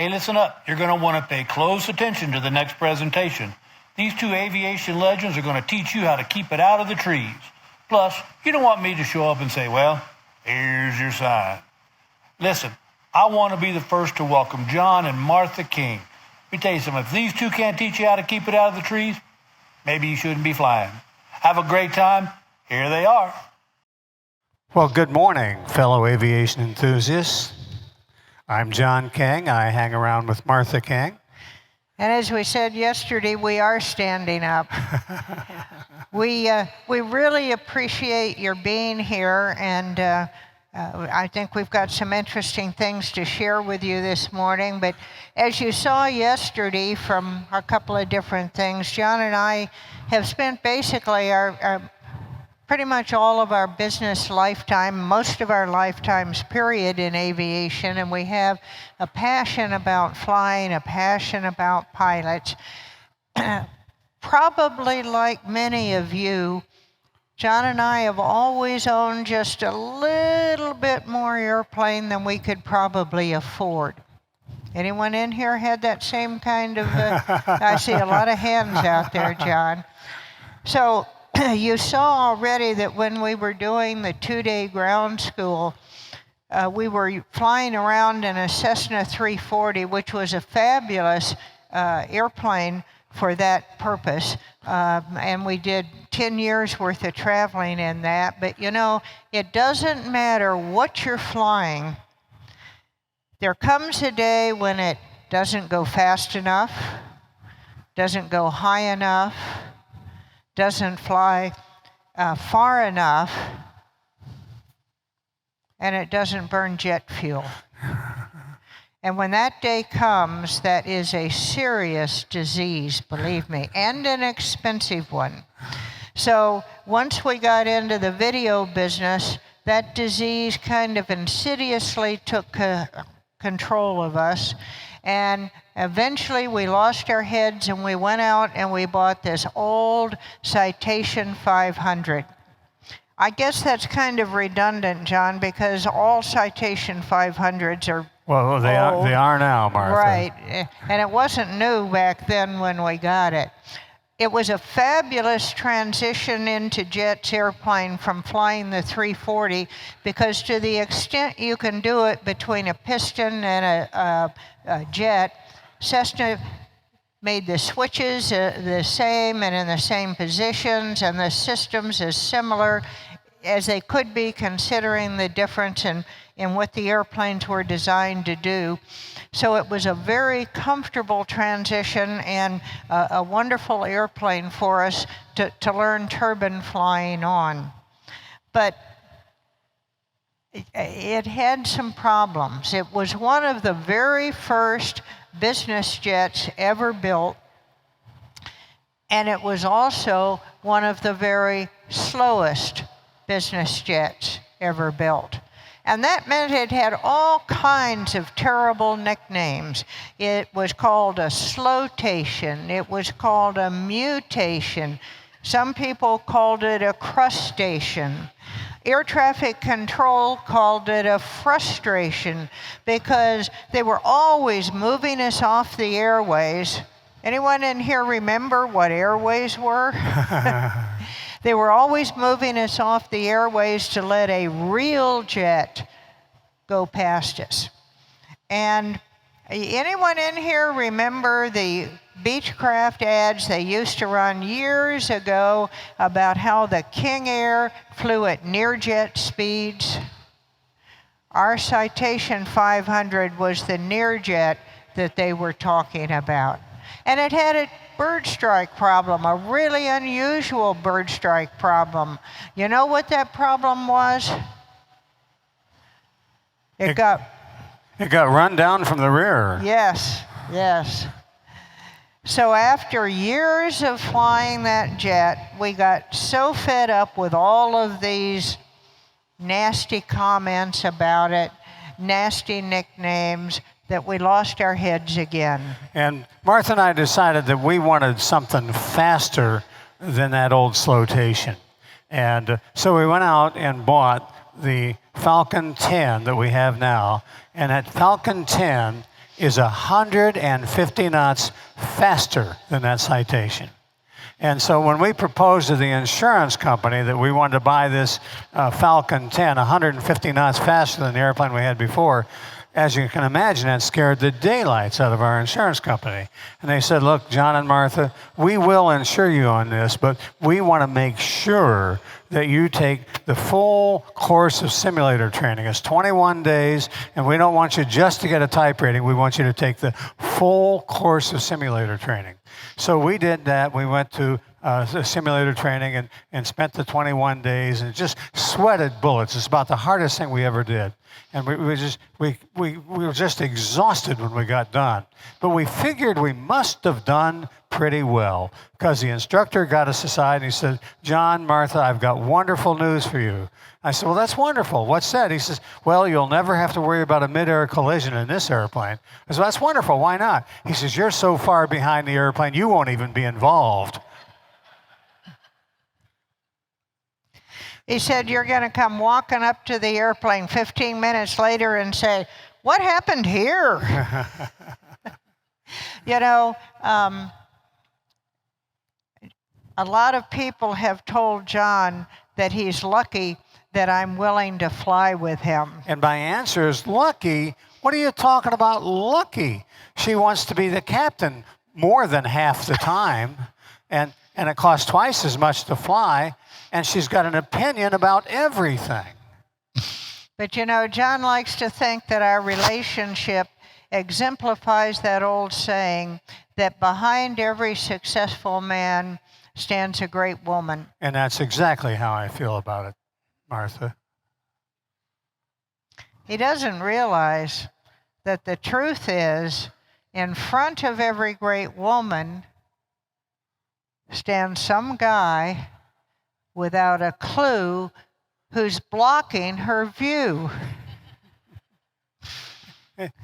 Hey, listen up. You're going to want to pay close attention to the next presentation. These two aviation legends are going to teach you how to keep it out of the trees. Plus, you don't want me to show up and say, well, here's your sign. Listen, I want to be the first to welcome John and Martha King. Let me tell you something. If these two can't teach you how to keep it out of the trees, maybe you shouldn't be flying. Have a great time. Here they are. Well, good morning, fellow aviation enthusiasts. I'm John King. I hang around with Martha King. And as we said yesterday, we are standing up. We really appreciate your being here, and I think we've got some interesting things to share with you this morning. But as you saw yesterday from a couple of different things, John and I have spent basically our pretty much all of our business lifetime, most of our lifetimes period in aviation, and we have a passion about flying, a passion about pilots. Probably like many of you, John and I have always owned just a little bit more airplane than we could probably afford. Anyone in here had that same kind of, I see a lot of hands out there, John. So you saw already that when we were doing the 2-day ground school, we were flying around in a Cessna 340, which was a fabulous airplane for that purpose. And we did 10 years worth of traveling in that. But you know, it doesn't matter what you're flying. There comes a day when it doesn't go fast enough, doesn't go high enough, doesn't fly far enough, and it doesn't burn jet fuel. And when that day comes, that is a serious disease, believe me, and an expensive one. So once we got into the video business, that disease kind of insidiously took control of us. And eventually we lost our heads and we went out and we bought this old Citation 500. I guess that's kind of redundant, John, because all Citation 500s are Well, they are now, Martha. Right, and it wasn't new back then when we got it. It was a fabulous transition into Jet's airplane from flying the 340, because to the extent you can do it between a piston and a jet, Cessna made the switches the same and in the same positions, and the systems as similar as they could be, considering the difference in what the airplanes were designed to do. So it was a very comfortable transition and a wonderful airplane for us to learn turbine flying on. But it had some problems. It was one of the very first business jets ever built, and it was also one of the very slowest business jets ever built. And that meant it had all kinds of terrible nicknames. It was called a slotation. It was called a mutation. Some people called it a crustacean. Air traffic control called it a frustration, because they were always moving us off the airways. Anyone in here remember what airways were? They were always moving us off the airways to let a real jet go past us. And anyone in here remember the Beechcraft ads they used to run years ago about how the King Air flew at near jet speeds? Our Citation 500 was the near jet that they were talking about. And it had a bird strike problem, a really unusual bird strike problem. You know what that problem was? It got run down from the rear. Yes, yes. So after years of flying that jet, we got so fed up with all of these nasty comments about it, nasty nicknames, that we lost our heads again. And Martha and I decided that we wanted something faster than that old slotation. And so we went out and bought the Falcon 10 that we have now. And that Falcon 10 is 150 knots faster than that citation. And so when we proposed to the insurance company that we wanted to buy this Falcon 10 150 knots faster than the airplane we had before, as you can imagine, that scared the daylights out of our insurance company. And they said, look, John and Martha, we will insure you on this, but we want to make sure that you take the full course of simulator training. It's 21 days, and we don't want you just to get a type rating. We want you to take the full course of simulator training. So we did that. We went to simulator training and spent the 21 days and just sweated bullets. It's about the hardest thing we ever did. And we were just exhausted when we got done. But we figured we must have done pretty well because the instructor got us aside and he said, John, Martha, I've got wonderful news for you. I said, well, that's wonderful. What's that? He says, well, you'll never have to worry about a mid-air collision in this airplane. I said, well, that's wonderful. Why not? He says, you're so far behind the airplane, you won't even be involved. He said, you're going to come walking up to the airplane 15 minutes later and say, what happened here? You know, a lot of people have told John that he's lucky that I'm willing to fly with him. And my answer is, lucky? What are you talking about, lucky? She wants to be the captain more than half the time, and it costs twice as much to fly. And she's got an opinion about everything. But you know, John likes to think that our relationship exemplifies that old saying that behind every successful man stands a great woman. And that's exactly how I feel about it, Martha. He doesn't realize that the truth is, in front of every great woman stands some guy without a clue who's blocking her view.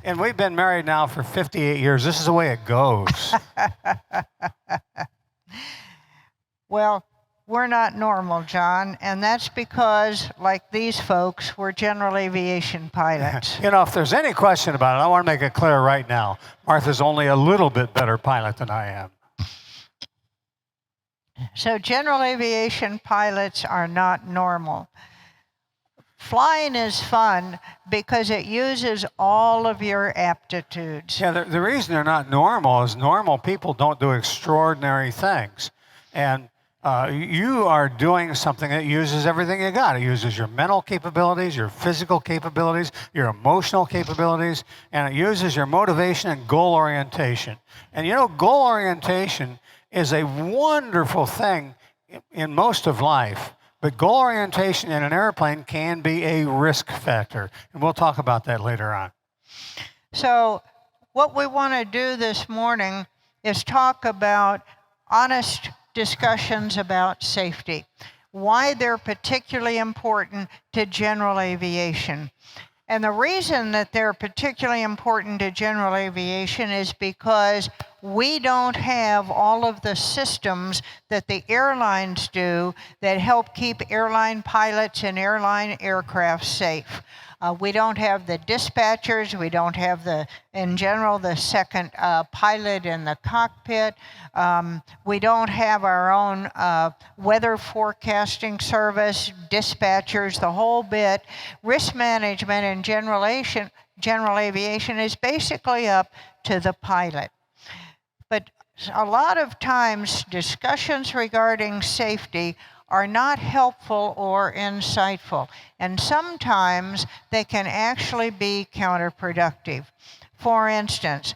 And we've been married now for 58 years. This is the way it goes. Well, we're not normal, John, and that's because, like these folks, we're general aviation pilots. You know, if there's any question about it, I want to make it clear right now. Martha's only a little bit better pilot than I am. So general aviation pilots are not normal. Flying is fun because it uses all of your aptitudes. Yeah, the reason they're not normal is normal people don't do extraordinary things. And you are doing something that uses everything you got. It uses your mental capabilities, your physical capabilities, your emotional capabilities, and it uses your motivation and goal orientation. And you know, goal orientation is a wonderful thing in most of life, but goal orientation in an airplane can be a risk factor, and we'll talk about that later on. So what we want to do this morning is talk about honest discussions about safety, why they're particularly important to general aviation. And the reason that they're particularly important to general aviation is because we don't have all of the systems that the airlines do that help keep airline pilots and airline aircraft safe. We don't have the dispatchers. We don't have in general, the second pilot in the cockpit. We don't have our own weather forecasting service, dispatchers, the whole bit. Risk management in general aviation is basically up to the pilot. But a lot of times, discussions regarding safety are not helpful or insightful, and sometimes they can actually be counterproductive. For instance,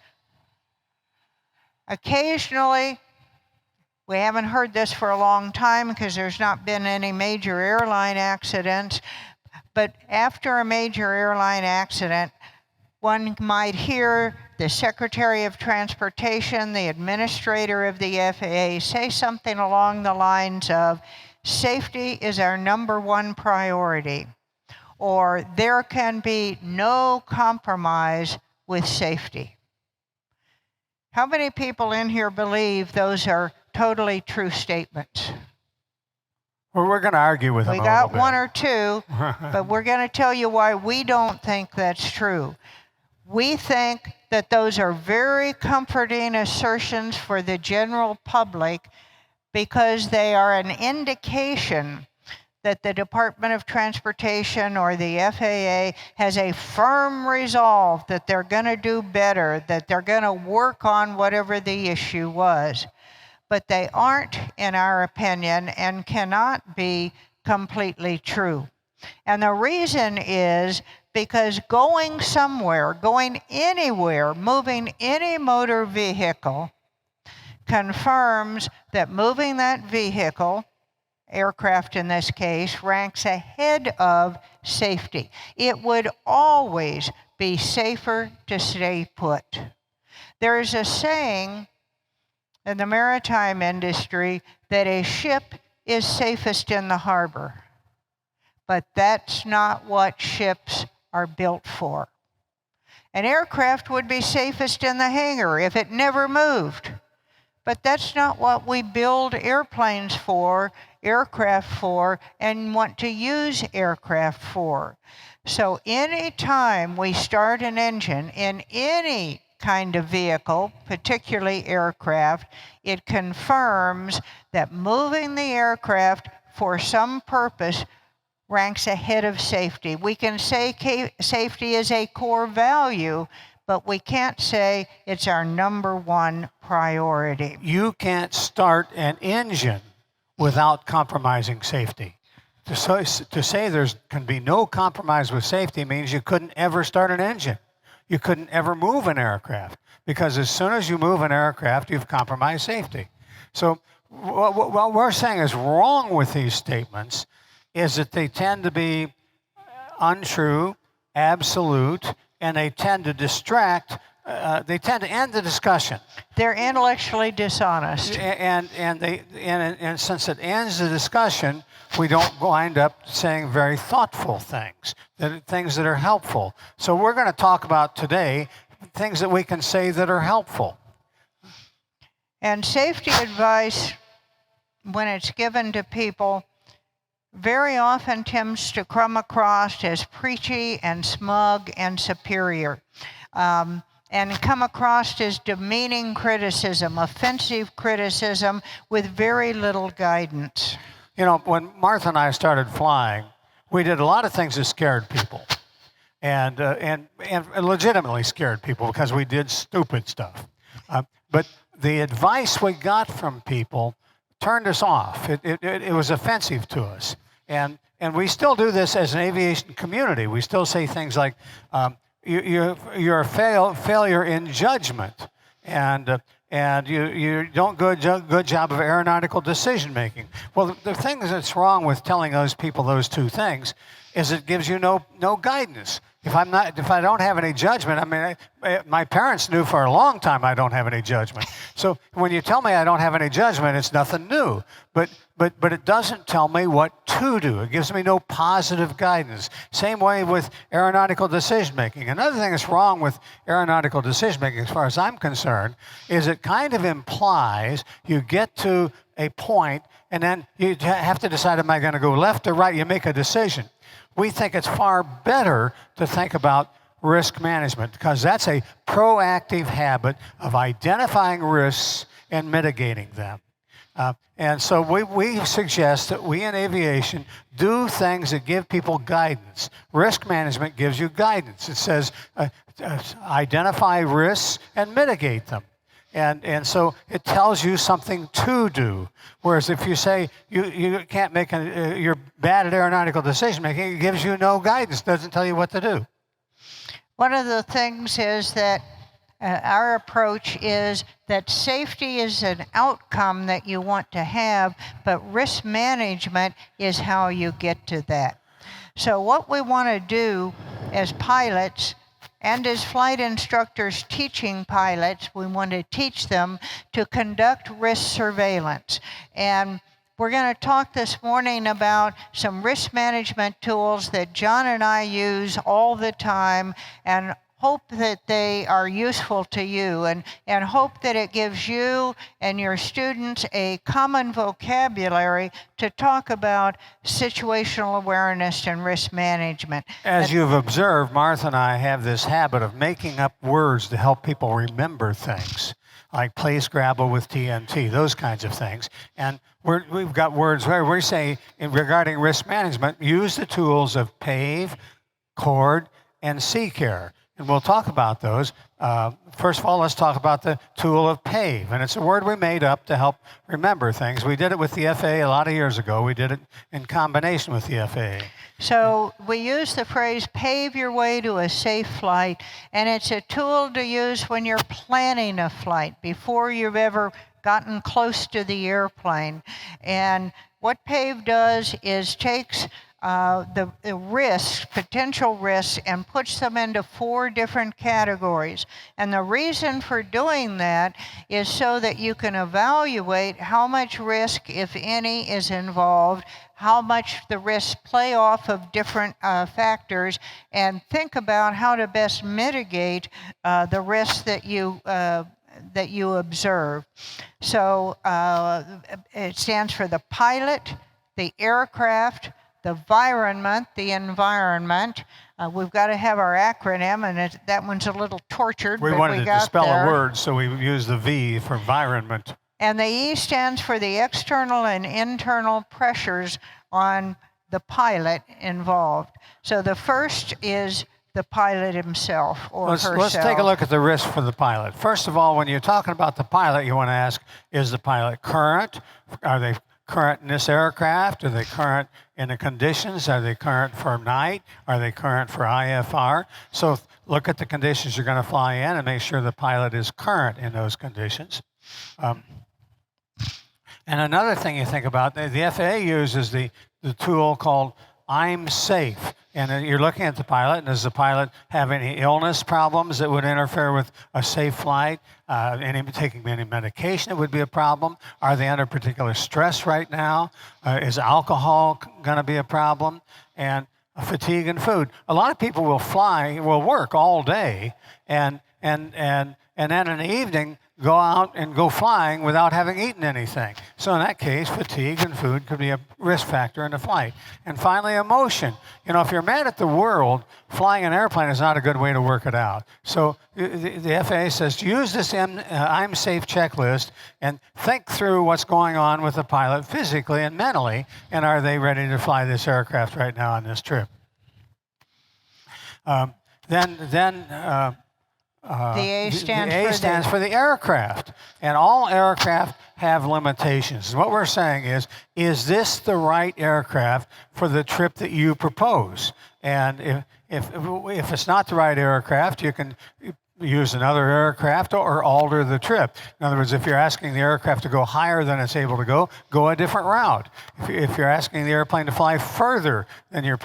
occasionally, we haven't heard this for a long time because there's not been any major airline accidents, but after a major airline accident, one might hear the Secretary of Transportation, the administrator of the FAA, say something along the lines of, safety is our #1 priority, or there can be no compromise with safety. How many people in here believe those are totally true statements? Well, we're going to argue with them We a got little bit. one or two, but we're going to tell you why we don't think that's true. We think that those are very comforting assertions for the general public because they are an indication that the Department of Transportation or the FAA has a firm resolve that they're going to do better, that they're going to work on whatever the issue was. But they aren't, in our opinion, and cannot be completely true. And the reason is because going somewhere, going anywhere, moving any motor vehicle confirms that moving that vehicle, aircraft in this case, ranks ahead of safety. It would always be safer to stay put. There is a saying in the maritime industry that a ship is safest in the harbor, but that's not what ships are built for. An aircraft would be safest in the hangar if it never moved. But that's not what we build airplanes for, aircraft for, and want to use aircraft for. So anytime we start an engine in any kind of vehicle, particularly aircraft, it confirms that moving the aircraft for some purpose ranks ahead of safety. We can say safety is a core value, but we can't say it's our number one priority. You can't start an engine without compromising safety. To say there can be no compromise with safety means you couldn't ever start an engine. You couldn't ever move an aircraft, because as soon as you move an aircraft, you've compromised safety. So what we're saying is wrong with these statements is that they tend to be untrue, absolute, and they tend to distract. They tend to end the discussion. They're intellectually dishonest. And since it ends the discussion, we don't wind up saying very thoughtful things, things that are helpful. So we're going to talk about today things that we can say that are helpful. And safety advice, when it's given to people, very often tends to come across as preachy and smug and superior. And come across as demeaning criticism, offensive criticism with very little guidance. You know, when Martha and I started flying, we did a lot of things that scared people, and legitimately scared people because we did stupid stuff. But the advice we got from people turned us off. It was offensive to us, and we still do this as an aviation community. We still say things like, you're a failure in judgment, and you don't good job of aeronautical decision making. Well, the thing that's wrong with telling those people those two things is it gives you no guidance. If I don't have any judgment, I mean, my parents knew for a long time I don't have any judgment. So when you tell me I don't have any judgment, it's nothing new. But it doesn't tell me what to do. It gives me no positive guidance. Same way with aeronautical decision making. Another thing that's wrong with aeronautical decision making, as far as I'm concerned, is it kind of implies you get to a point and then you have to decide, am I going to go left or right? You make a decision. We think it's far better to think about risk management, because that's a proactive habit of identifying risks and mitigating them. And so we suggest that we in aviation do things that give people guidance. Risk management gives you guidance. It says identify risks and mitigate them. And so it tells you something to do. Whereas if you say you can't make you're bad at aeronautical decision making, it gives you no guidance, doesn't tell you what to do. One of the things is that our approach is that safety is an outcome that you want to have, but risk management is how you get to that. So what we want to do as pilots and as flight instructors teaching pilots, we want to teach them to conduct risk surveillance. And we're going to talk this morning about some risk management tools that John and I use all the time, and hope that they are useful to you, and hope that it gives you and your students a common vocabulary to talk about situational awareness and risk management. As you've observed, Martha and I have this habit of making up words to help people remember things, like place grapple with TNT, those kinds of things. And we've got words where we say, regarding risk management, use the tools of PAVE, CORD, and CCARE. And we'll talk about those. First of all, let's talk about the tool of PAVE. And it's a word we made up to help remember things. We did it with the FAA a lot of years ago. We did it in combination with the FAA. So we use the phrase pave your way to a safe flight, and it's a tool to use when you're planning a flight before you've ever gotten close to the airplane. And what PAVE does is takes the risks, potential risks, and puts them into 4 different categories. And the reason for doing that is so that you can evaluate how much risk, if any, is involved, how much the risks play off of different factors, and think about how to best mitigate the risks that you observe. So it stands for the pilot, the aircraft, the environment. We've got to have our acronym, and that one's a little tortured. We wanted to spell a word, so we used the V for environment. And the E stands for the external and internal pressures on the pilot involved. So the first is the pilot himself or herself. Let's take a look at the risk for the pilot. First of all, when you're talking about the pilot, you want to ask, is the pilot current? Are they current in this aircraft? Are they current in the conditions? Are they current for night? Are they current for IFR? So look at the conditions you're going to fly in and make sure the pilot is current in those conditions. And another thing you think about, the FAA uses the tool called I'm Safe. And you're looking at the pilot, and does the pilot have any illness problems that would interfere with a safe flight? Taking any medication that would be a problem? Are they under particular stress right now? Is alcohol going to be a problem? And fatigue and food. A lot of people will work all day, and then in the evening go out and go flying without having eaten anything. So in that case, fatigue and food could be a risk factor in the flight. And finally, emotion. You know, if you're mad at the world, flying an airplane is not a good way to work it out. So the FAA says use this I'm Safe checklist and think through what's going on with the pilot physically and mentally, and are they ready to fly this aircraft right now on this trip? The A stands for the aircraft. And all aircraft have limitations. What we're saying is this the right aircraft for the trip that you propose? And if it's not the right aircraft, you can use another aircraft or alter the trip. In other words, if you're asking the aircraft to go higher than it's able to go a different route. If you're asking the airplane to fly further than you're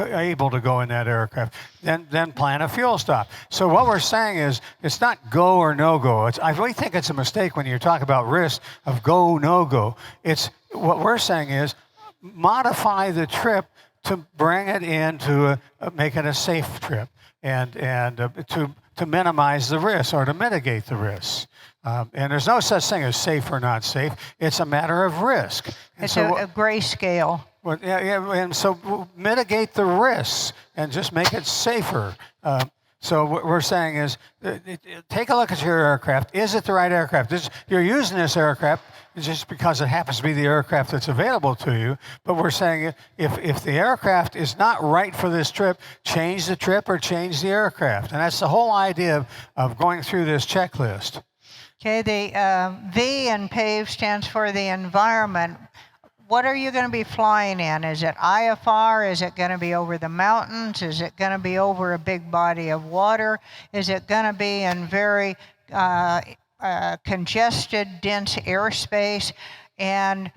able to go in that aircraft, then plan a fuel stop. So what we're saying is it's not go or no go. I really think it's a mistake when you talk about risk of go, no go. What we're saying is modify the trip to bring it into make it a safe trip and to minimize the risk or to mitigate the risks. And there's no such thing as safe or not safe. It's a matter of risk. It's a gray scale. Well, and so mitigate the risks and just make it safer. So what we're saying is take a look at your aircraft. Is it the right aircraft? You're using this aircraft just because it happens to be the aircraft that's available to you. But we're saying if the aircraft is not right for this trip, change the trip or change the aircraft. And that's the whole idea of going through this checklist. Okay, the V in PAVE stands for the environment. What are you going to be flying in? Is it IFR? Is it going to be over the mountains? Is it going to be over a big body of water? Is it going to be in very congested, dense airspace? And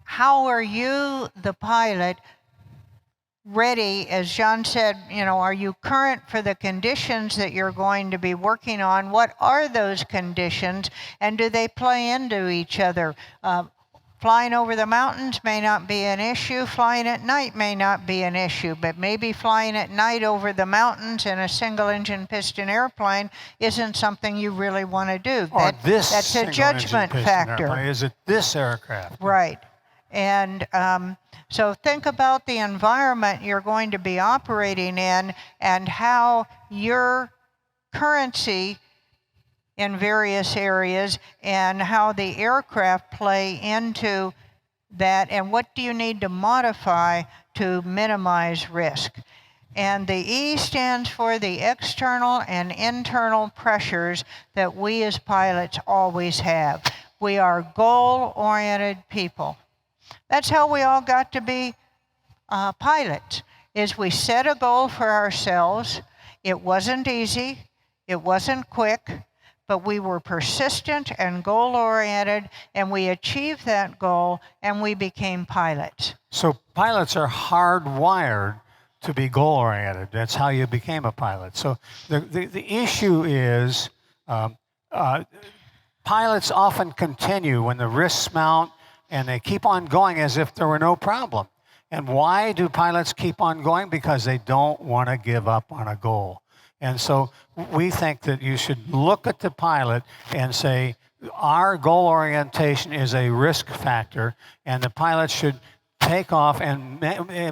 how are you, the pilot, ready? As John said, are you current for the conditions that you're going to be working on? What are those conditions? And do they play into each other? Flying over the mountains may not be an issue. Flying at night may not be an issue, but maybe flying at night over the mountains in a single-engine piston airplane isn't something you really want to do. Or That's a judgment factor. Airplane. Is it this aircraft? Right. And so think about the environment you're going to be operating in and how your currency in various areas and how the aircraft play into that, and what do you need to modify to minimize risk. And the E stands for the external and internal pressures that we as pilots always have. We are goal-oriented people. That's how we all got to be pilots, is we set a goal for ourselves. It wasn't easy, it wasn't quick, but we were persistent and goal-oriented, and we achieved that goal, and we became pilots. So pilots are hardwired to be goal-oriented. That's how you became a pilot. So the issue is pilots often continue when the risks mount, and they keep on going as if there were no problem. And why do pilots keep on going? Because they don't want to give up on a goal. And so we think that you should look at the pilot and say, our goal orientation is a risk factor, and the pilot should take off, and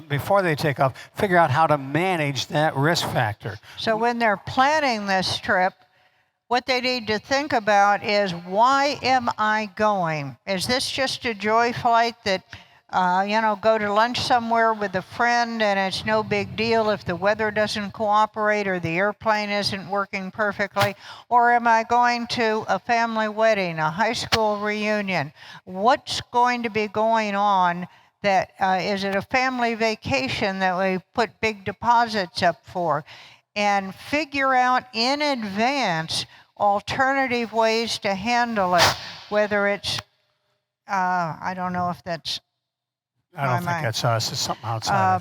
before they take off, figure out how to manage that risk factor. So when they're planning this trip, what they need to think about is, why am I going? Is this just a joy flight that go to lunch somewhere with a friend and it's no big deal if the weather doesn't cooperate or the airplane isn't working perfectly? Or am I going to a family wedding, a high school reunion? What's going to be going on? That is it a family vacation that we put big deposits up for? And figure out in advance alternative ways to handle it, whether it's, I don't know if that's I don't think that's us. It's something outside, I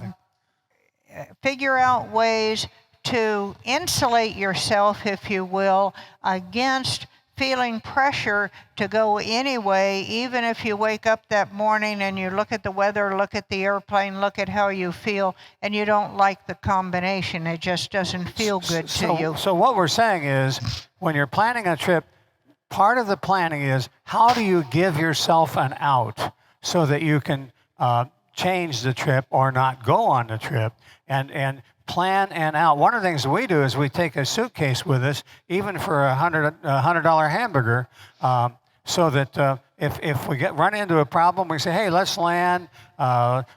think. Figure out ways to insulate yourself, if you will, against feeling pressure to go anyway, even if you wake up that morning and you look at the weather, look at the airplane, look at how you feel, and you don't like the combination. It just doesn't feel good to you. So what we're saying is, when you're planning a trip, part of the planning is, how do you give yourself an out so that you can change the trip or not go on the trip, and plan and out. One of the things we do is we take a suitcase with us, even for a $100 hamburger, so that if we run into a problem, we say, hey, let's land,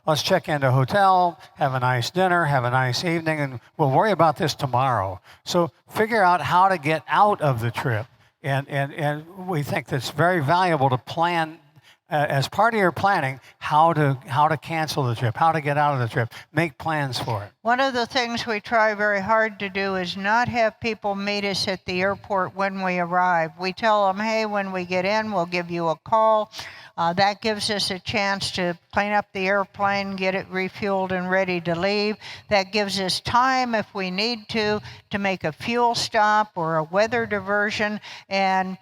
let's check into a hotel, have a nice dinner, have a nice evening, and we'll worry about this tomorrow. So figure out how to get out of the trip, and we think that's very valuable to plan. As part of your planning, how to cancel the trip, how to get out of the trip, make plans for it. One of the things we try very hard to do is not have people meet us at the airport when we arrive. We tell them, hey, when we get in, we'll give you a call. That gives us a chance to clean up the airplane, get it refueled and ready to leave. That gives us time, if we need to make a fuel stop or a weather diversion. And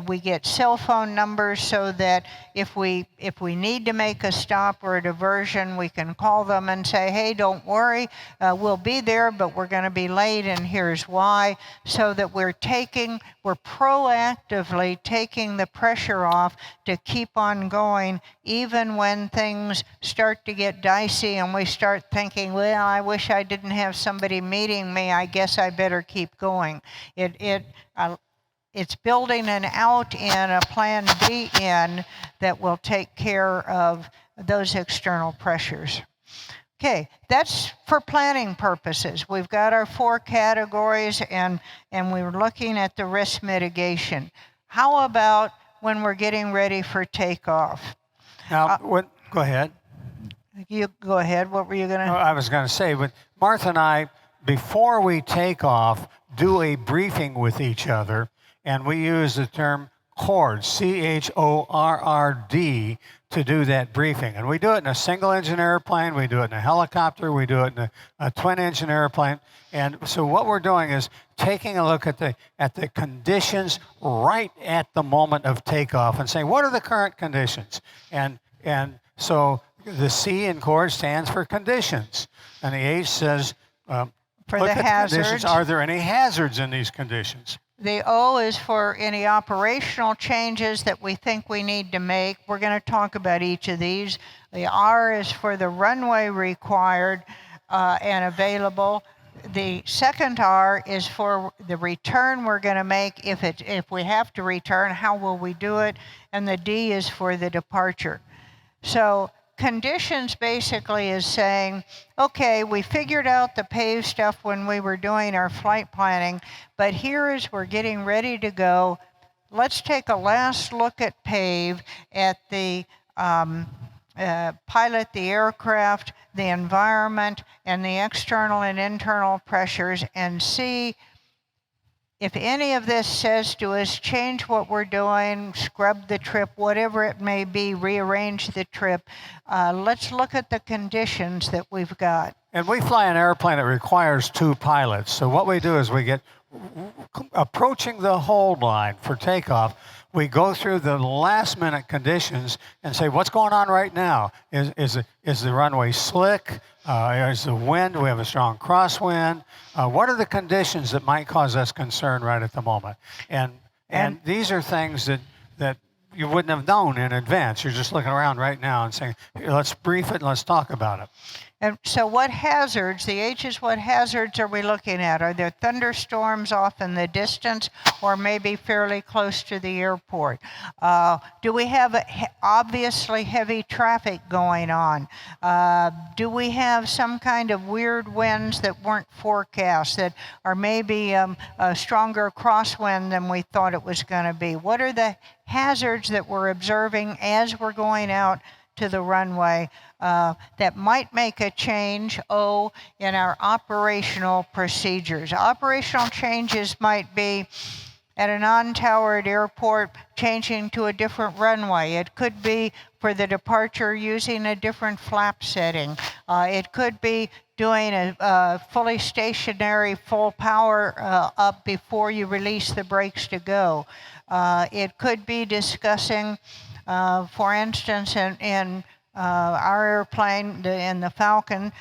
we get cell phone numbers so that if we need to make a stop or a diversion, we can call them and say, hey, don't worry, we'll be there, but we're going to be late, and here's why. So that we're proactively taking the pressure off to keep on going, even when things start to get dicey and we start thinking, well, I wish I didn't have somebody meeting me, I guess I better keep going. It's building an out in, a plan B in, that will take care of those external pressures. Okay, that's for planning purposes. We've got our 4 categories, and we're looking at the risk mitigation. How about when we're getting ready for takeoff? Now, go ahead. You go ahead. What were you going to? I was going to say, but Martha and I, before we take off, do a briefing with each other, and we use the term CHORD, CHORRD, to do that briefing. And we do it in a single-engine airplane, we do it in a helicopter, we do it in a twin-engine airplane. And so what we're doing is taking a look at the conditions right at the moment of takeoff and saying, what are the current conditions? And so the C in CHORD stands for conditions. And the H says, For look the at hazards. conditions. Are there any hazards in these conditions? The O is for any operational changes that we think we need to make. We're going to talk about each of these. The R is for the runway required and available. The second R is for the return we're going to make. If we have to return, how will we do it? And the D is for the departure. So conditions basically is saying, okay, we figured out the PAVE stuff when we were doing our flight planning, but here as we're getting ready to go, let's take a last look at PAVE, at the pilot the aircraft, the environment, and the external and internal pressures, and see if any of this says to us, change what we're doing, scrub the trip, whatever it may be, rearrange the trip. Let's look at the conditions that we've got. And we fly an airplane that requires 2 pilots. So what we do is we get approaching the hold line for takeoff. We go through the last minute conditions and say, what's going on right now? Is the runway slick? Is the wind? We have a strong crosswind. What are the conditions that might cause us concern right at the moment? And these are things that you wouldn't have known in advance. You're just looking around right now and saying, here, let's brief it and let's talk about it. And so what hazards, the H is what hazards are we looking at? Are there thunderstorms off in the distance or maybe fairly close to the airport? Do we have obviously heavy traffic going on? Do we have some kind of weird winds that weren't forecast, that are maybe a stronger crosswind than we thought it was going to be? What are the hazards that we're observing as we're going out to the runway that might make a change, O, in our operational procedures? Operational changes might be at a non-towered airport changing to a different runway. It could be for the departure using a different flap setting. It could be doing a fully stationary, full power up before you release the brakes to go. It could be discussing, for instance, in our airplane, in the Falcon,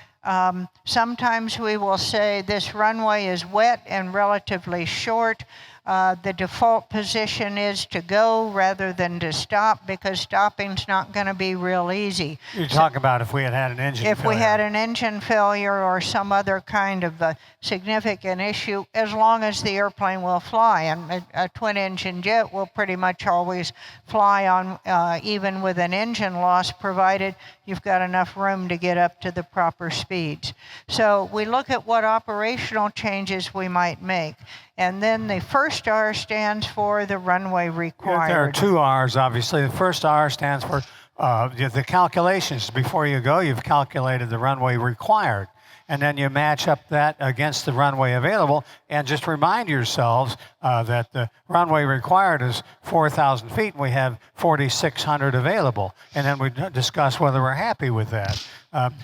sometimes we will say this runway is wet and relatively short. The default position is to go rather than to stop, because stopping's not going to be real easy. You're talking about if we had an engine failure. If we had an engine failure or some other kind of significant issue, as long as the airplane will fly. And a twin-engine jet will pretty much always fly on, even with an engine loss, provided you've got enough room to get up to the proper speeds. So we look at what operational changes we might make. And then the first R stands for the runway required. There are 2 R's, obviously. The first R stands for the calculations. Before you go, you've calculated the runway required. And then you match up that against the runway available, and just remind yourselves that the runway required is 4,000 feet, and we have 4,600 available. And then we discuss whether we're happy with that.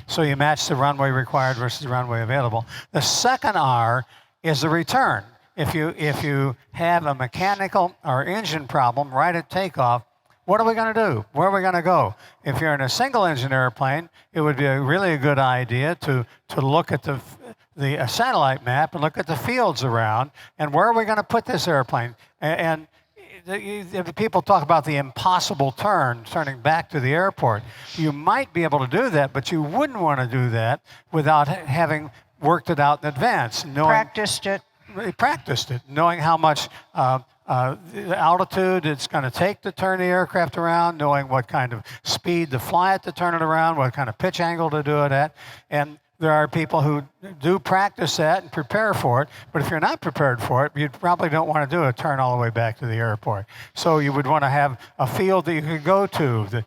So you match the runway required versus the runway available. The second R is the return. If you have a mechanical or engine problem right at takeoff, what are we going to do? Where are we going to go? If you're in a single-engine airplane, it would be really a good idea to look at the satellite map and look at the fields around, and where are we going to put this airplane? And the people talk about the impossible turning back to the airport. You might be able to do that, but you wouldn't want to do that without having worked it out in advance. Practiced it, knowing how much altitude it's going to take to turn the aircraft around, knowing what kind of speed to fly it to turn it around, what kind of pitch angle to do it at. And there are people who do practice that and prepare for it, but if you're not prepared for it, you probably don't want to do a turn all the way back to the airport. So you would want to have a field that you could go to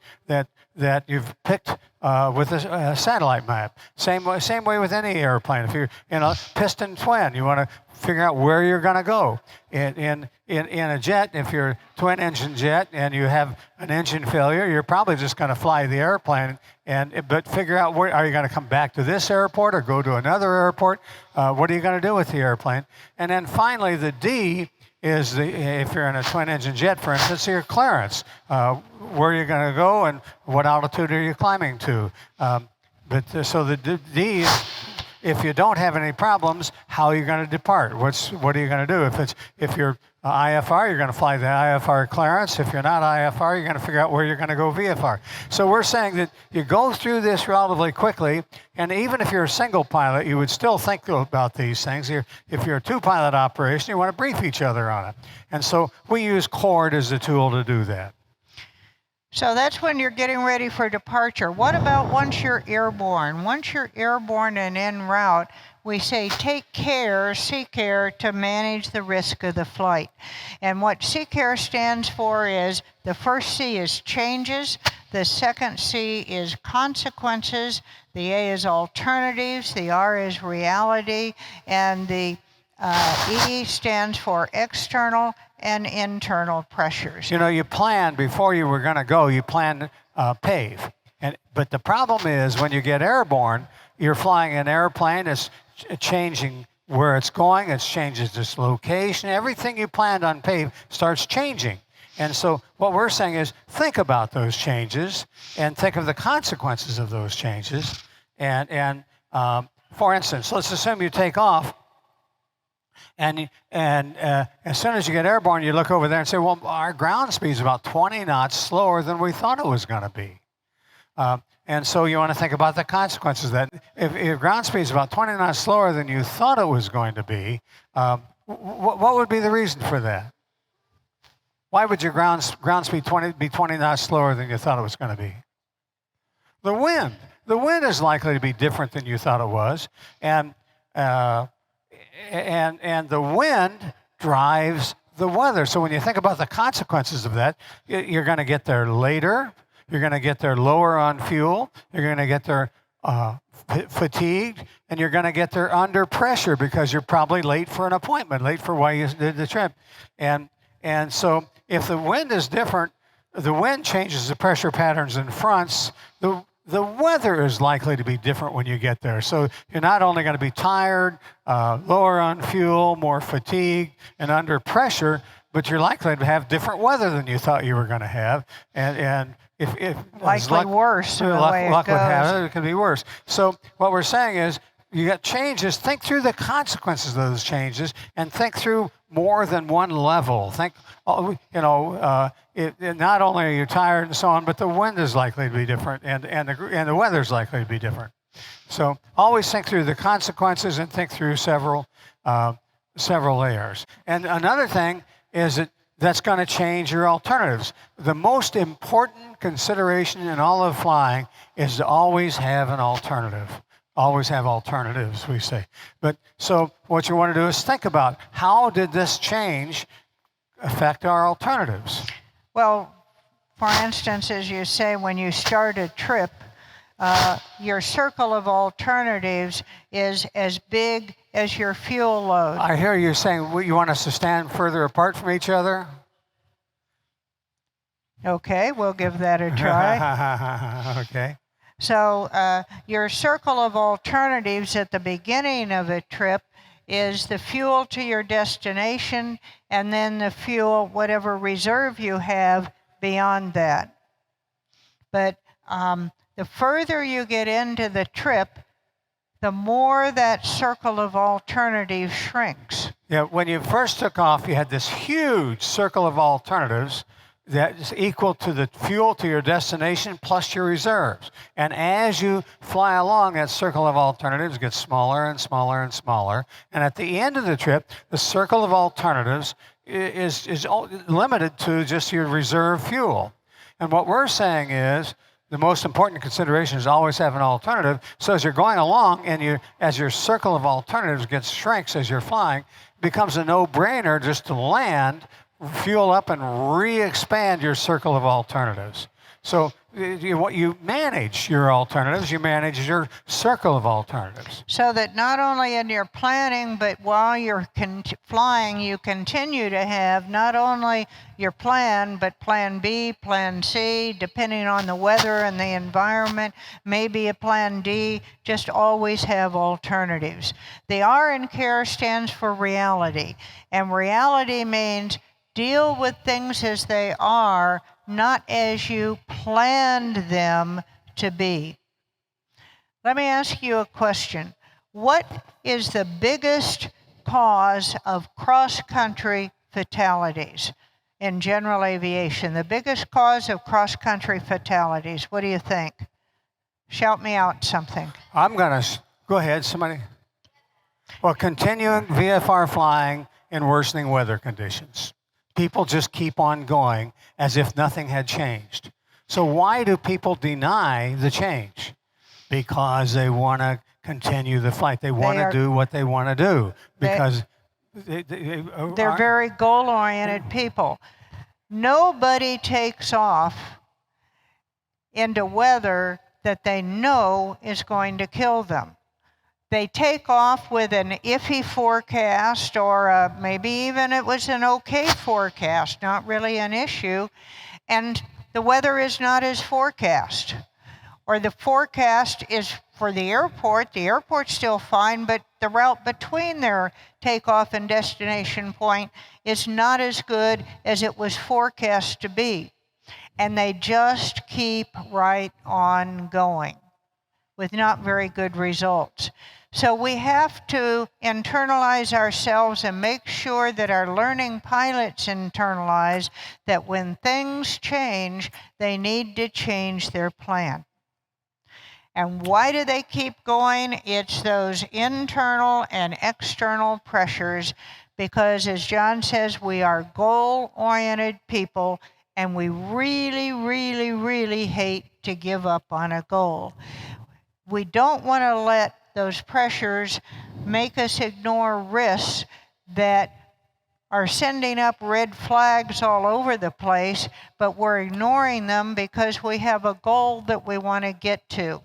that you've picked with a satellite map. Same way with any airplane. If you're in a piston twin, you want to figure out where you're going to go. In a jet, if you're a twin-engine jet and you have an engine failure, you're probably just going to fly the airplane. But figure out where are you going to come back to this airport or go to another airport? What are you going to do with the airplane? And then finally, the D is if you're in a twin-engine jet, for instance, your clearance. Where are you going to go and what altitude are you climbing to? So the D is, if you don't have any problems, how are you going to depart? What are you going to do? If you're IFR, you're going to fly the IFR clearance. If you're not IFR, you're going to figure out where you're going to go VFR. So we're saying that you go through this relatively quickly, and even if you're a single pilot, you would still think about these things. If you're a two-pilot operation, you want to brief each other on it. And so we use CORD as a tool to do that. So that's when you're getting ready for departure. What about once you're airborne? Once you're airborne and en route, we say take care, C-CARE, to manage the risk of the flight. And what C-CARE stands for is the first C is changes, the second C is consequences, the A is alternatives, the R is reality, and the E stands for external and internal pressures. You know, you planned before you were going to go, you planned PAVE. But the problem is when you get airborne, you're flying an airplane, it's changing where it's going, it changes its location. Everything you planned on PAVE starts changing. And so what we're saying is think about those changes and think of the consequences of those changes. And for instance, let's assume you take off. And as soon as you get airborne, you look over there and say, well, our ground speed is about 20 knots slower than we thought it was going to be. And so you want to think about the consequences of that. If your ground speed is about 20 knots slower than you thought it was going to be, what would be the reason for that? Why would your ground speed be 20 knots slower than you thought it was going to be? The wind. The wind is likely to be different than you thought it was. And the wind drives the weather. So when you think about the consequences of that, you're going to get there later, you're going to get there lower on fuel, you're going to get there fatigued, and you're going to get there under pressure because you're probably late for an appointment, late for why you did the trip. And so if the wind is different, the wind changes the pressure patterns in fronts, the weather is likely to be different when you get there. So you're not only going to be tired, lower on fuel, more fatigued, and under pressure, but you're likely to have different weather than you thought you were going to have. And if likely worse, the way luck it would have goes. it can be worse. So what we're saying is, you got changes. Think through the consequences of those changes, and think through more than one level. Think, not only are you tired and so on, but the wind is likely to be different, and the weather is likely to be different. So always think through the consequences and think through several layers. And another thing is that's going to change your alternatives. The most important consideration in all of flying is to always have an alternative. Always have alternatives, we say. But so what you want to do is think about how did this change affect our alternatives? Well, for instance, as you say, when you start a trip, your circle of alternatives is as big as your fuel load. I hear you saying you want us to stand further apart from each other. Okay, we'll give that a try. Okay. So your circle of alternatives at the beginning of a trip is the fuel to your destination and then the fuel, whatever reserve you have beyond that. But the further you get into the trip, the more that circle of alternatives shrinks. Yeah, when you first took off, you had this huge circle of alternatives that is equal to the fuel to your destination plus your reserves. And as you fly along, that circle of alternatives gets smaller and smaller and smaller. And at the end of the trip, the circle of alternatives is limited to just your reserve fuel. And what we're saying is the most important consideration is always have an alternative. So as you're going along and as your circle of alternatives shrinks as you're flying, it becomes a no-brainer just to land, fuel up, and re-expand your circle of alternatives. So you manage your alternatives, you manage your circle of alternatives. So that not only in your planning, but while you're flying, you continue to have not only your plan, but plan B, plan C, depending on the weather and the environment, maybe a plan D, just always have alternatives. The R in CARE stands for reality, and reality means deal with things as they are, not as you planned them to be. Let me ask you a question. What is the biggest cause of cross-country fatalities in general aviation? The biggest cause of cross-country fatalities, what do you think? Shout me out something. I'm going to, go ahead, somebody. Well, continuing VFR flying in worsening weather conditions. People just keep on going as if nothing had changed. So why do people deny the change? Because they want to continue the flight. They want to do what they want to do because they're very goal-oriented people. Nobody takes off into weather that they know is going to kill them. They take off with an iffy forecast, or maybe even it was an okay forecast, not really an issue, and the weather is not as forecast. Or the forecast is for the airport's still fine, but the route between their takeoff and destination point is not as good as it was forecast to be. And they just keep right on going with not very good results. So we have to internalize ourselves and make sure that our learning pilots internalize that when things change, they need to change their plan. And why do they keep going? It's those internal and external pressures, because as John says, we are goal-oriented people, and we really, really, really hate to give up on a goal. We don't want to let those pressures make us ignore risks that are sending up red flags all over the place, but we're ignoring them because we have a goal that we want to get to.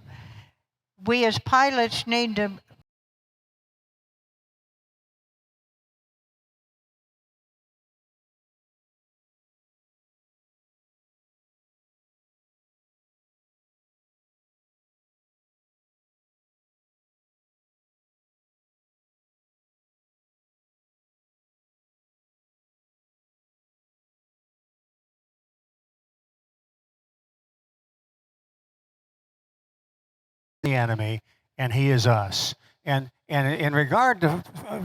We as pilots need to the enemy, and he is us. And in regard to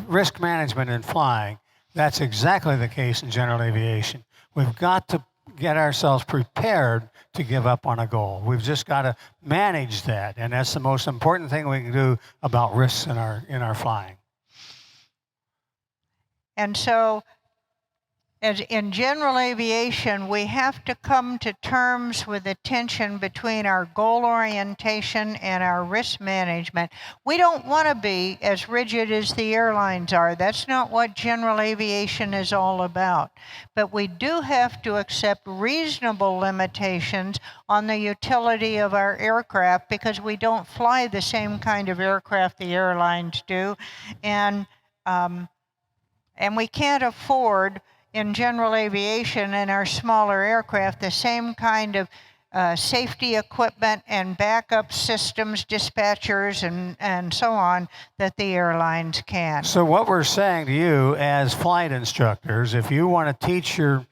risk management in flying, that's exactly the case in general aviation. We've got to get ourselves prepared to give up on a goal. We've just got to manage that, and that's the most important thing we can do about risks in our flying. And so, as in general aviation, we have to come to terms with the tension between our goal orientation and our risk management. We don't want to be as rigid as the airlines are. That's not what general aviation is all about. But we do have to accept reasonable limitations on the utility of our aircraft, because we don't fly the same kind of aircraft the airlines do. And we can't afford in general aviation and our smaller aircraft the same kind of safety equipment and backup systems, dispatchers, and so on that the airlines can. So what we're saying to you as flight instructors, if you want to teach your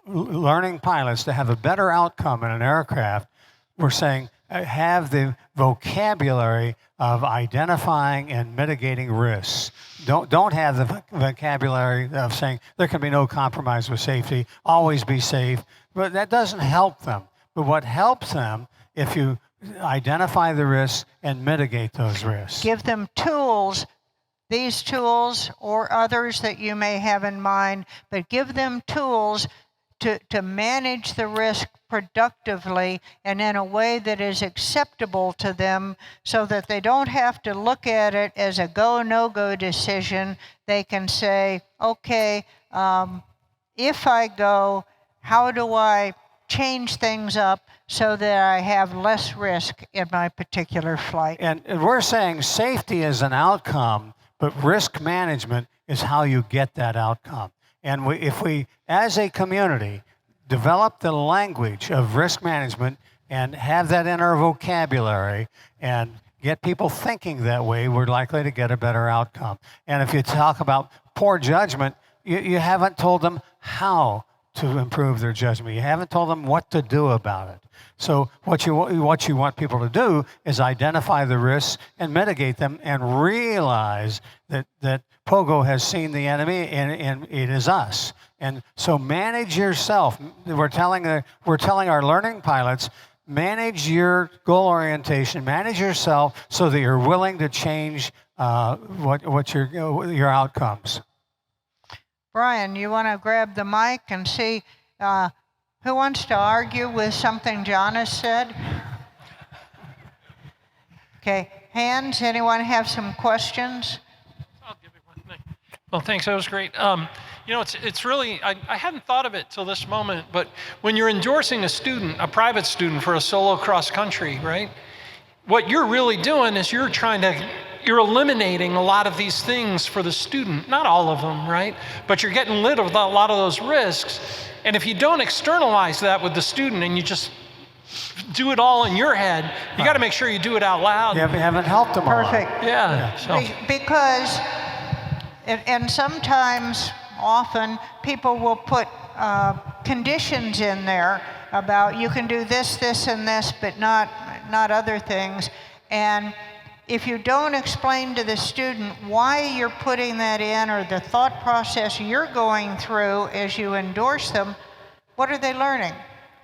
learning pilots to have a better outcome in an aircraft, we're saying have the vocabulary of identifying and mitigating risks. Don't have the vocabulary of saying there can be no compromise with safety, always be safe. But that doesn't help them. But what helps them, if you identify the risks and mitigate those risks. Give them tools, these tools or others that you may have in mind, but give them tools to manage the risk productively and in a way that is acceptable to them, so that they don't have to look at it as a go, no-go decision. They can say, okay, if I go, how do I change things up so that I have less risk in my particular flight. And we're saying safety is an outcome, but risk management is how you get that outcome. And if we, as a community, develop the language of risk management and have that in our vocabulary and get people thinking that way, we're likely to get a better outcome. And if you talk about poor judgment, you haven't told them how to improve their judgment. You haven't told them what to do about it. So what you want people to do is identify the risks and mitigate them and realize that Pogo has seen the enemy and it is us. And so manage yourself. We're telling our learning pilots, manage your goal orientation, manage yourself so that you're willing to change what your outcomes. Brian, you want to grab the mic and see who wants to argue with something John has said? Okay, hands, anyone have some questions? I'll give it one thing. Well, thanks, that was great. You know, it's really, I hadn't thought of it till this moment, but when you're endorsing a student, a private student for a solo cross country, right? What you're really doing is you're eliminating a lot of these things for the student, not all of them, right? But you're getting rid of a lot of those risks. And if you don't externalize that with the student and you just do it all in your head, you got to make sure you do it out loud. You haven't helped them all. Perfect. Yeah. So. Because, and sometimes, often, people will put conditions in there about you can do this, this, and this, but not other things. And if you don't explain to the student why you're putting that in or the thought process you're going through as you endorse them, what are they learning?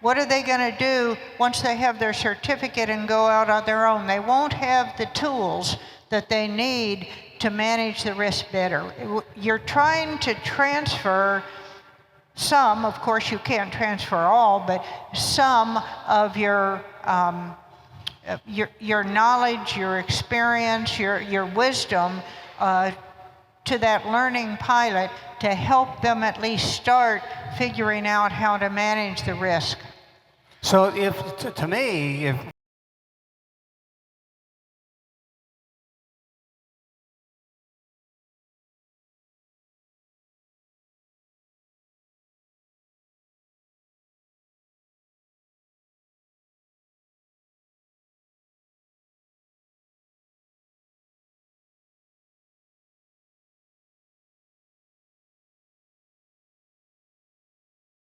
What are they going to do once they have their certificate and go out on their own? They won't have the tools that they need to manage the risk better. You're trying to transfer some, of course you can't transfer all, but some of your knowledge, your experience, your wisdom to that learning pilot to help them at least start figuring out how to manage the risk. So to me, if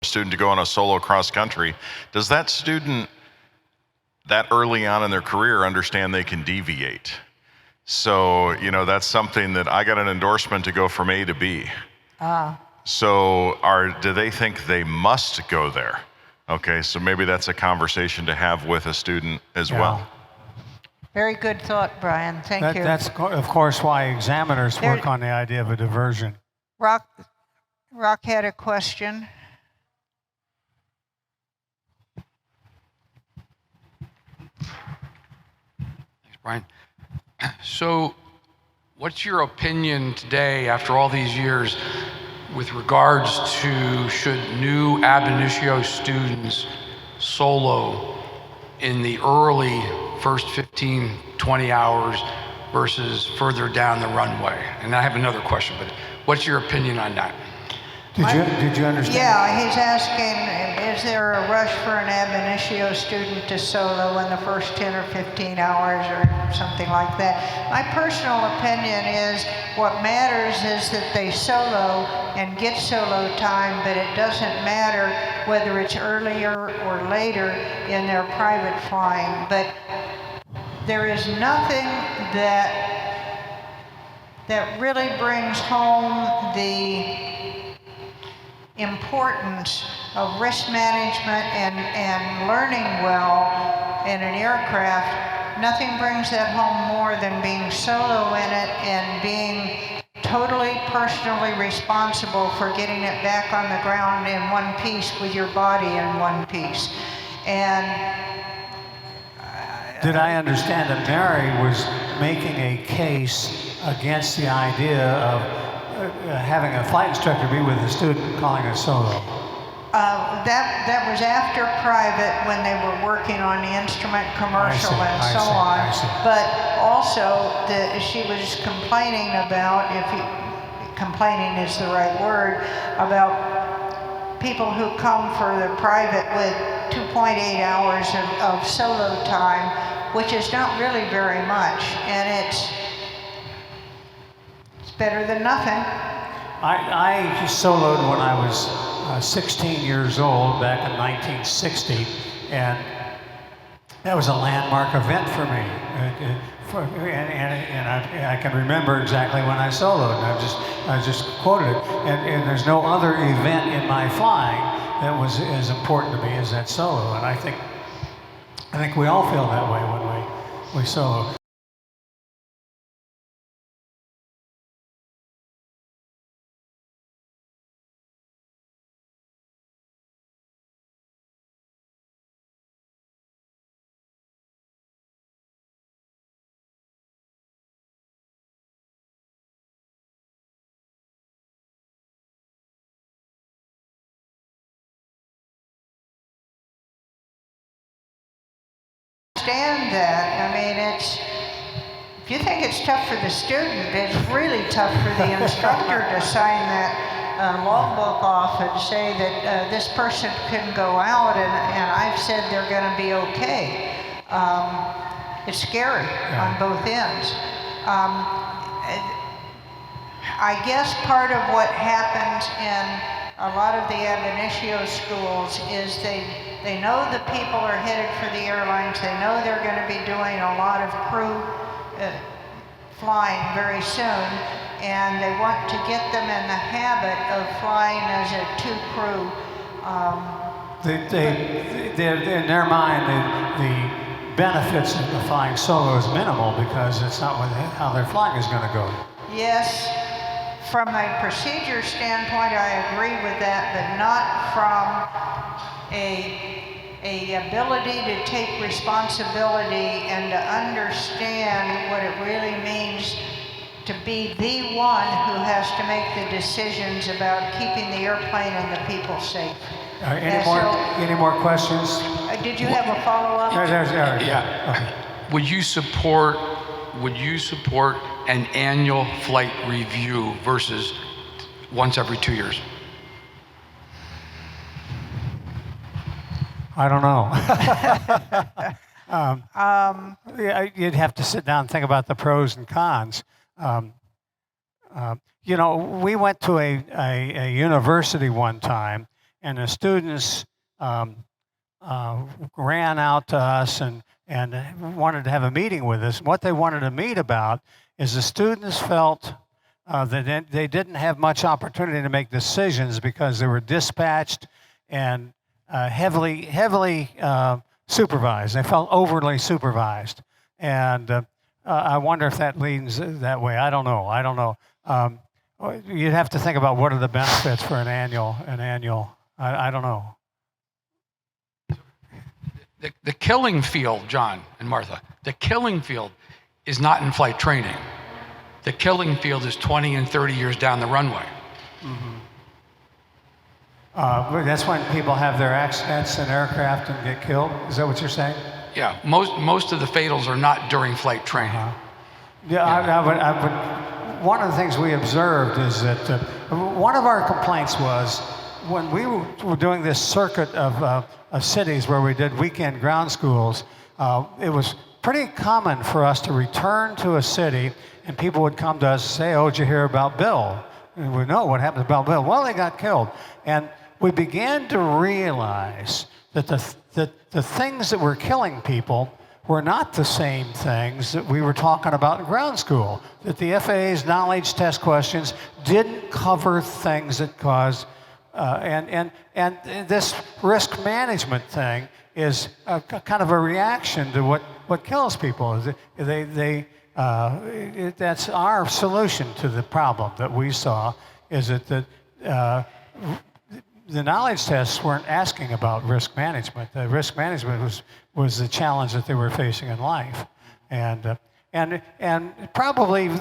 student to go on a solo cross country, does that student that early on in their career understand they can deviate? So, you know, that's something that I got an endorsement to go from A to B. So do they think they must go there? Okay, so maybe that's a conversation to have with a student as well. Very good thought, Brian. Thank you. That's, of course, why examiners work on the idea of a diversion. Rock had a question. Brian, so what's your opinion today, after all these years, with regards to should new ab initio students solo in the early first 15, 20 hours versus further down the runway? And I have another question, but what's your opinion on that? Did you understand? Yeah, he's asking, is there a rush for an ab initio student to solo in the first 10 or 15 hours or something like that? My personal opinion is what matters is that they solo and get solo time, but it doesn't matter whether it's earlier or later in their private flying. But there is nothing that really brings home the importance of risk management and learning well in an aircraft. Nothing brings that home more than being solo in it and being totally personally responsible for getting it back on the ground in one piece with your body in one piece. And did I understand that Mary was making a case against the idea of having a flight instructor be with a student calling it solo? That was after private when they were working on the instrument commercial and so on. But also she was complaining about, complaining is the right word, about people who come for the private with 2.8 hours of solo time, which is not really very much, and it's better than nothing. I soloed when I was 16 years old back in 1960, and that was a landmark event for me. And I can remember exactly when I soloed. I just quoted it. And there's no other event in my flying that was as important to me as that solo. And I think we all feel that way when we solo. Understand that. I mean, if you think it's tough for the student, it's really tough for the instructor to sign that logbook off and say that this person can go out and I've said they're going to be okay. It's scary on both ends. I guess part of what happens in a lot of the ab initio schools is they know the people are headed for the airlines. They know they're going to be doing a lot of crew flying very soon, and they want to get them in the habit of flying as a two-crew. In their mind, the benefits of flying solo is minimal because it's not how their flying is going to go. Yes. From a procedure standpoint, I agree with that, but not from a ability to take responsibility and to understand what it really means to be the one who has to make the decisions about keeping the airplane and the people safe. Any more questions? Did you have a follow-up? Yeah. Okay. Would you support an annual flight review versus once every 2 years? I don't know. You'd have to sit down and think about the pros and cons. We went to a university one time, and the students ran out to us and wanted to have a meeting with us. What they wanted to meet about is the students felt that they didn't have much opportunity to make decisions because they were dispatched and heavily supervised. They felt overly supervised. And I wonder if that leans that way. I don't know. You'd have to think about what are the benefits for an annual. I don't know. The killing field, John and Martha, the killing field is not in flight training. The killing field is 20 and 30 years down the runway. Mm-hmm. That's when people have their accidents in aircraft and get killed? Is that what you're saying? Yeah, most of the fatals are not during flight training. I would, one of the things we observed is that one of our complaints was when we were doing this circuit of cities where we did weekend ground schools, it was pretty common for us to return to a city and people would come to us and say, "Oh, did you hear about Bill?" And we know what happened about Bill. Well, they got killed. And we began to realize that the things that were killing people were not the same things that we were talking about in ground school. That the FAA's knowledge test questions didn't cover things that caused, and this risk management thing is kind of a reaction to what kills people. That's our solution to the problem that we saw, is that the knowledge tests weren't asking about risk management. The risk management was the challenge that they were facing in life, and probably,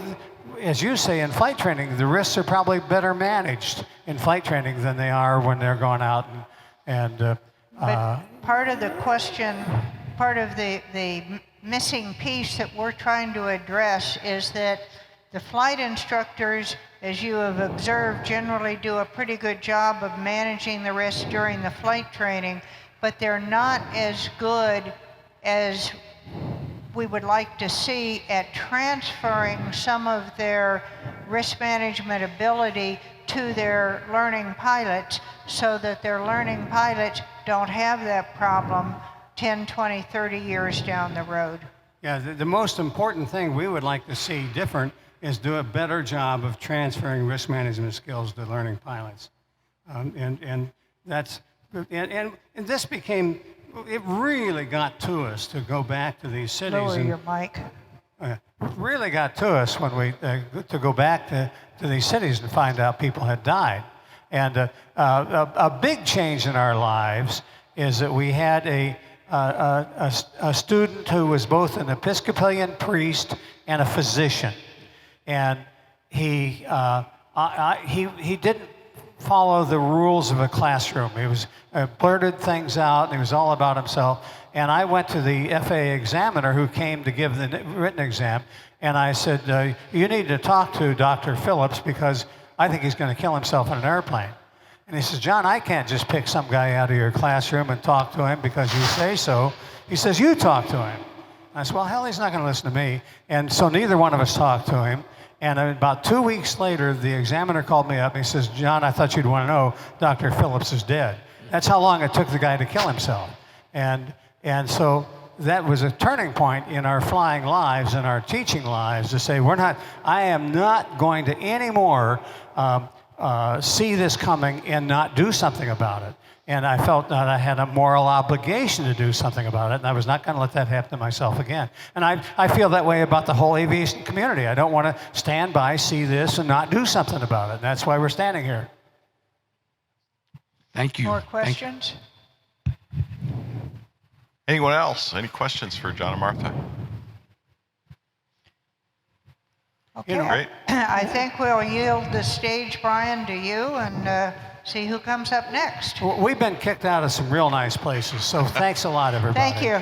as you say, in flight training, the risks are probably better managed in flight training than they are when they're going out And But part of the question, part of the missing piece that we're trying to address is that the flight instructors, as you have observed, generally do a pretty good job of managing the risk during the flight training, but they're not as good as we would like to see at transferring some of their risk management ability to their learning pilots so that their learning pilots don't have that problem 10, 20, 30 years down the road. yeah, the most important thing we would like to see different is do a better job of transferring risk management skills to learning pilots. And that's, and this became, it really got to us to go back to these cities. Lower your mic. Really got to us when we, to go back to these cities and find out people had died. And a big change in our lives is that we had a student who was both an Episcopalian priest and a physician. And he didn't follow the rules of a classroom. He was blurted things out. He was all about himself. And I went to the FAA examiner who came to give the written exam, and I said, you need to talk to Dr. Phillips because I think he's going to kill himself in an airplane. And he says, John, I can't just pick some guy out of your classroom and talk to him because you say so. He says, you talk to him. I said, well, hell, he's not going to listen to me. And so neither one of us talked to him. And about 2 weeks later, the examiner called me up and he says, John, I thought you'd want to know Dr. Phillips is dead. That's how long it took the guy to kill himself. And so that was a turning point in our flying lives and our teaching lives to say, I am not going to anymore see this coming and not do something about it. And I felt that I had a moral obligation to do something about it, and I was not going to let that happen to myself again. And I feel that way about the whole aviation community. I don't want to stand by, see this, and not do something about it. And that's why we're standing here. Thank you. More questions? Anyone else? Any questions for John and Martha? Okay. Great. I think we'll yield the stage, Brian, to you and see who comes up next. We've been kicked out of some real nice places, so thanks a lot, everybody. Thank you.